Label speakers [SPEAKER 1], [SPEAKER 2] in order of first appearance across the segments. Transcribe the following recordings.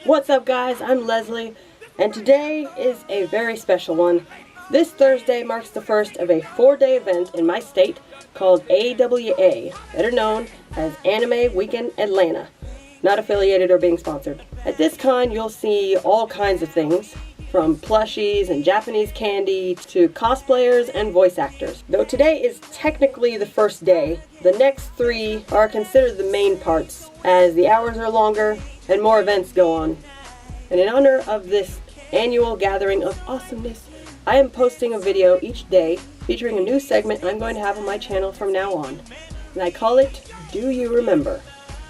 [SPEAKER 1] What's up, guys? I'm Leslie, and today is a very special one. This Thursday marks the first of a 4-day event in my state called AWA, better known as Anime Weekend Atlanta. Not affiliated or being sponsored. At this con, you'll see all kinds of things, from plushies and Japanese candy to cosplayers and voice actors. Though today is technically the first day, the next 3 are considered the main parts, as the hours are longer and more events go on. And in honor of this annual gathering of awesomeness, I am posting a video each day featuring a new segment I'm going to have on my channel from now on. And I call it, Do You Remember?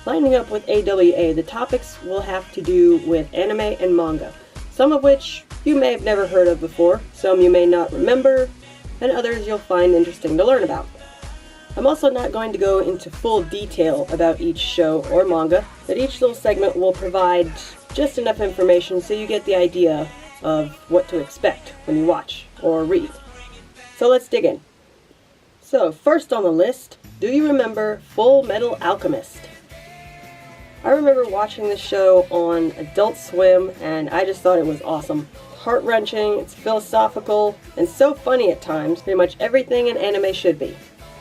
[SPEAKER 1] Lining up with AWA, the topics will have to do with anime and manga, some of which you may have never heard of before, some you may not remember, and others you'll find interesting to learn about. I'm also not going to go into full detail about each show or manga, but each little segment will provide just enough information so you get the idea of what to expect when you watch or read. So let's dig in. So first on the list, do you remember Full Metal Alchemist? I remember watching this show on Adult Swim and I just thought it was awesome. Heart-wrenching, it's philosophical, and so funny at times, pretty much everything an anime should be.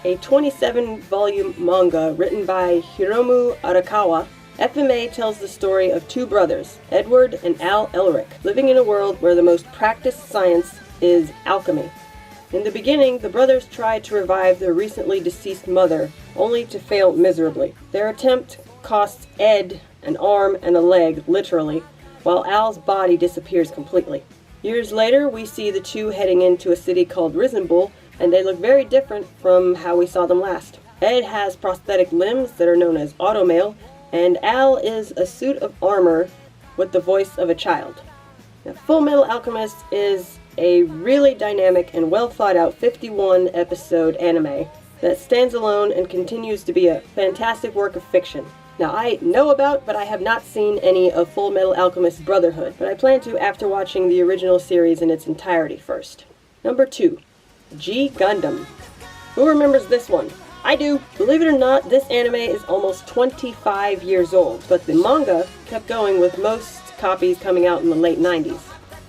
[SPEAKER 1] A 27-volume manga written by Hiromu Arakawa, FMA tells the story of 2 brothers, Edward and Al Elric, living in a world where the most practiced science is alchemy. In the beginning, the brothers tried to revive their recently deceased mother, only to fail miserably. Their attempt costs Ed an arm and a leg, literally, while Al's body disappears completely. Years later, we see the 2 heading into a city called Risenbull, and they look very different from how we saw them last. Ed has prosthetic limbs that are known as automail, and Al is a suit of armor with the voice of a child. Now, Full Metal Alchemist is a really dynamic and well thought out 51-episode anime that stands alone and continues to be a fantastic work of fiction. Now, I know about, but I have not seen any of Full Metal Alchemist Brotherhood, but I plan to after watching the original series in its entirety first. Number 2, G Gundam. Who remembers this one? I do! Believe it or not, this anime is almost 25 years old, but the manga kept going with most copies coming out in the late 90s.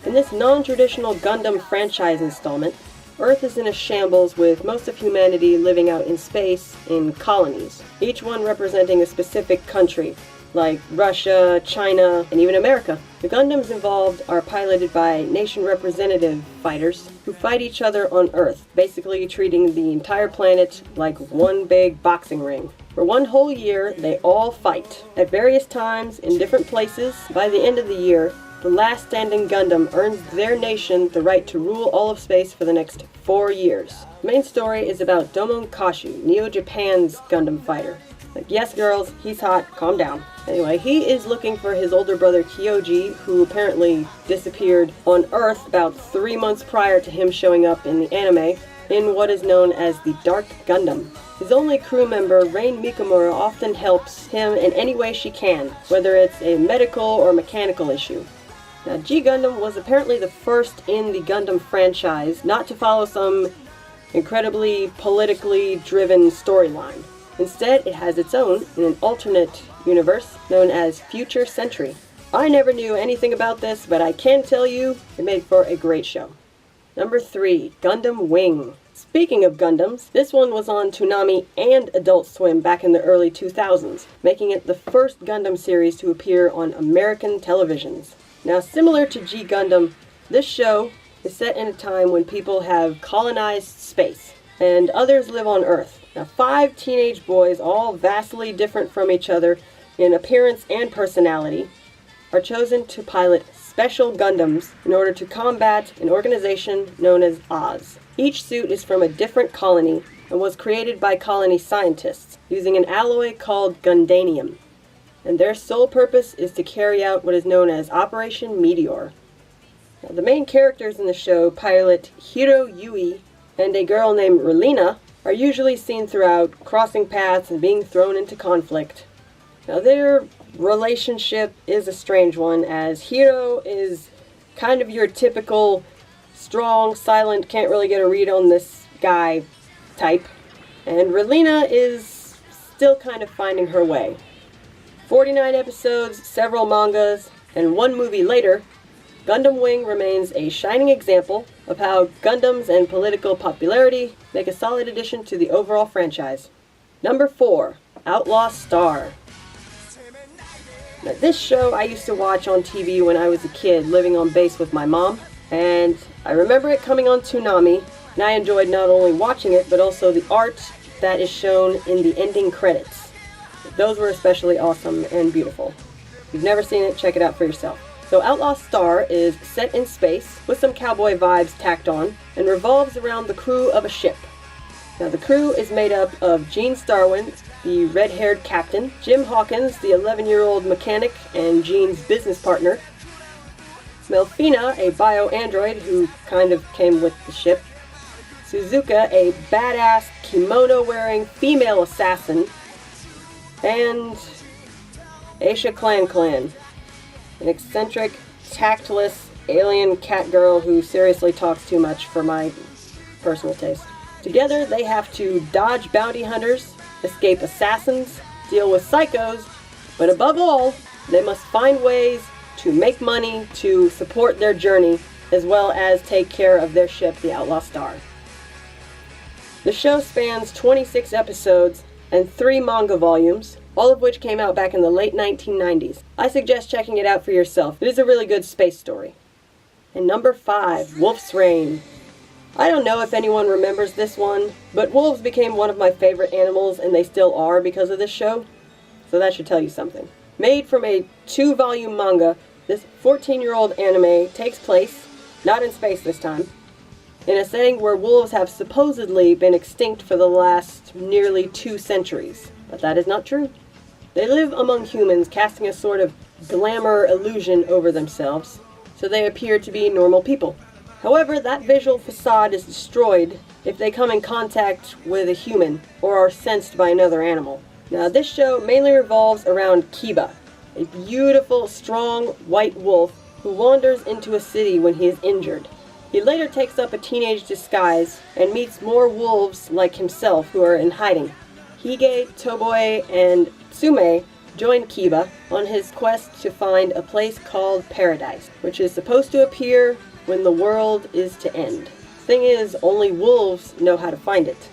[SPEAKER 1] In this non-traditional Gundam franchise installment, Earth is in a shambles with most of humanity living out in space in colonies, each one representing a specific country, like Russia, China, and even America. The Gundams involved are piloted by nation representative fighters who fight each other on Earth, basically treating the entire planet like one big boxing ring. For one whole year, they all fight. At various times, in different places, by the end of the year, the last standing Gundam earns their nation the right to rule all of space for the next 4 years. The main story is about Domon Kashu, Neo Japan's Gundam fighter. Like, yes girls, he's hot, calm down. Anyway, he is looking for his older brother Kyoji, who apparently disappeared on Earth about 3 months prior to him showing up in the anime, in what is known as the Dark Gundam. His only crew member, Rain Mikamura, often helps him in any way she can, whether it's a medical or mechanical issue. Now, G Gundam was apparently the first in the Gundam franchise not to follow some incredibly politically driven storyline. Instead, it has its own in an alternate universe known as Future Century. I never knew anything about this, but I can tell you it made for a great show. Number 3, Gundam Wing. Speaking of Gundams, this one was on Toonami and Adult Swim back in the early 2000s, making it the first Gundam series to appear on American televisions. Now, similar to G Gundam, this show is set in a time when people have colonized space, and others live on Earth. Now, 5 teenage boys, all vastly different from each other in appearance and personality, are chosen to pilot special Gundams in order to combat an organization known as Oz. Each suit is from a different colony and was created by colony scientists using an alloy called Gundanium. And their sole purpose is to carry out what is known as Operation Meteor. Now, the main characters in the show, pilot Hiro Yui and a girl named Relina, are usually seen throughout, crossing paths and being thrown into conflict. Now, their relationship is a strange one, as Hiro is kind of your typical strong, silent, can't really get a read on this guy type, and Relina is still kind of finding her way. 49 episodes, several mangas, and one movie later, Gundam Wing remains a shining example of how Gundams and political popularity make a solid addition to the overall franchise. Number 4, Outlaw Star. Now, this show I used to watch on TV when I was a kid living on base with my mom, and I remember it coming on Toonami, and I enjoyed not only watching it, but also the art that is shown in the ending credits. Those were especially awesome and beautiful. If you've never seen it, check it out for yourself. So Outlaw Star is set in space with some cowboy vibes tacked on and revolves around the crew of a ship. Now the crew is made up of Gene Starwind, the red-haired captain, Jim Hawkins, the 11-year-old mechanic and Gene's business partner, Melfina, a bio-android who kind of came with the ship, Suzuka, a badass kimono-wearing female assassin, and Aisha Clan, an eccentric, tactless alien cat girl who seriously talks too much for my personal taste. Together, they have to dodge bounty hunters, escape assassins, deal with psychos, but above all, they must find ways to make money to support their journey, as well as take care of their ship, the Outlaw Star. The show spans 26 episodes and 3 manga volumes, all of which came out back in the late 1990s. I suggest checking it out for yourself. It is a really good space story. And number 5, Wolf's Rain. I don't know if anyone remembers this one, but wolves became one of my favorite animals, and they still are because of this show. So that should tell you something. Made from a 2-volume manga, this 14-year-old anime takes place, not in space this time, in a setting where wolves have supposedly been extinct for the last nearly 2 centuries. But that is not true. They live among humans, casting a sort of glamour illusion over themselves, so they appear to be normal people. However, that visual facade is destroyed if they come in contact with a human or are sensed by another animal. Now, this show mainly revolves around Kiba, a beautiful, strong, white wolf who wanders into a city when he is injured. He later takes up a teenage disguise and meets more wolves like himself who are in hiding. Hige, Toboe, and Tsume join Kiba on his quest to find a place called Paradise, which is supposed to appear when the world is to end. Thing is, only wolves know how to find it.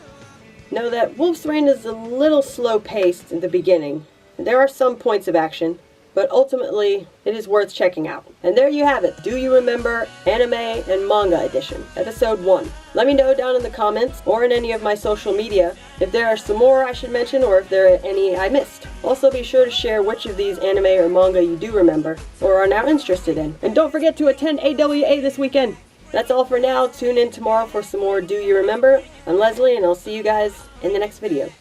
[SPEAKER 1] Know that Wolf's Rain is a little slow-paced in the beginning, and there are some points of action, but ultimately, it is worth checking out. And there you have it, Do You Remember Anime and Manga Edition, Episode 1. Let me know down in the comments, or in any of my social media, if there are some more I should mention, or if there are any I missed. Also be sure to share which of these anime or manga you do remember, or are now interested in. And don't forget to attend AWA this weekend! That's all for now. Tune in tomorrow for some more Do You Remember? I'm Leslie, and I'll see you guys in the next video.